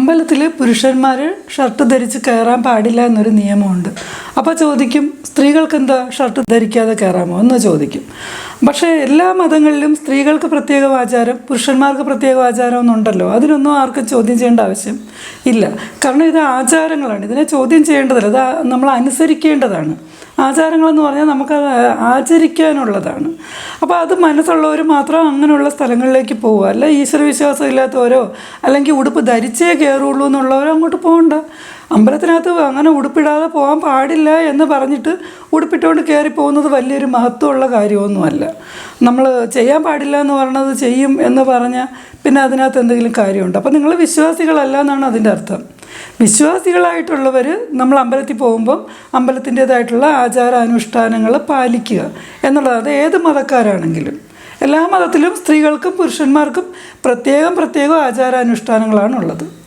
അമ്പലത്തിൽ പുരുഷന്മാർ ഷർട്ട് ധരിച്ച് കയറാൻ പാടില്ല എന്നൊരു നിയമമുണ്ട്. അപ്പോൾ ചോദിക്കും, സ്ത്രീകൾക്ക് എന്താ ഷർട്ട് ധരിക്കാതെ കയറാമോ എന്ന് ചോദിക്കും. പക്ഷേ എല്ലാ മതങ്ങളിലും സ്ത്രീകൾക്ക് പ്രത്യേക ആചാരം, പുരുഷന്മാർക്ക് പ്രത്യേക ആചാരം ഒന്നുണ്ടല്ലോ. അതിനൊന്നും ആർക്കും ചോദ്യം ചെയ്യേണ്ട ആവശ്യം ഇല്ല. കാരണം ഇത് ആചാരങ്ങളാണ്, ഇതിനെ ചോദ്യം ചെയ്യേണ്ടതല്ല, ഇത് നമ്മൾ അനുസരിക്കേണ്ടതാണ്. ആചാരങ്ങളെന്ന് പറഞ്ഞാൽ നമുക്കത് ആചരിക്കാനുള്ളതാണ്. അപ്പോൾ അത് മനസ്സുള്ളവർ മാത്രം അങ്ങനെയുള്ള സ്ഥലങ്ങളിലേക്ക് പോവുക, അല്ല ഈശ്വരവിശ്വാസം ഇല്ലാത്തവരോ അല്ലെങ്കിൽ ഉടുപ്പ് ധരിച്ചേ കയറുള്ളൂ എന്നുള്ളവരോ അങ്ങോട്ട് പോകണ്ട. അമ്പലത്തിനകത്ത് അങ്ങനെ ഉടുപ്പിടാതെ പോകാൻ പാടില്ല എന്ന് പറഞ്ഞിട്ട് ഉടുപ്പിട്ടുകൊണ്ട് കയറി പോകുന്നത് വലിയൊരു മഹത്വമുള്ള കാര്യമൊന്നുമല്ല. നമ്മൾ ചെയ്യാൻ പാടില്ല എന്ന് പറയണത് ചെയ്യും എന്ന് പറഞ്ഞാൽ പിന്നെ അതിനകത്ത് എന്തെങ്കിലും കാര്യമുണ്ട്? അപ്പോൾ നിങ്ങൾ വിശ്വാസികളല്ല എന്നാണ് അതിൻ്റെ അർത്ഥം. വിശ്വാസികളായിട്ടുള്ളവർ നമ്മൾ അമ്പലത്തിൽ പോകുമ്പം അമ്പലത്തിൻ്റേതായിട്ടുള്ള ആചാരാനുഷ്ഠാനങ്ങൾ പാലിക്കുക എന്നുള്ളത്, അത് ഏത് മതക്കാരാണെങ്കിലും. എല്ലാ മതത്തിലും സ്ത്രീകൾക്കും പുരുഷന്മാർക്കും പ്രത്യേകം ആചാരാനുഷ്ഠാനങ്ങളാണുള്ളത്.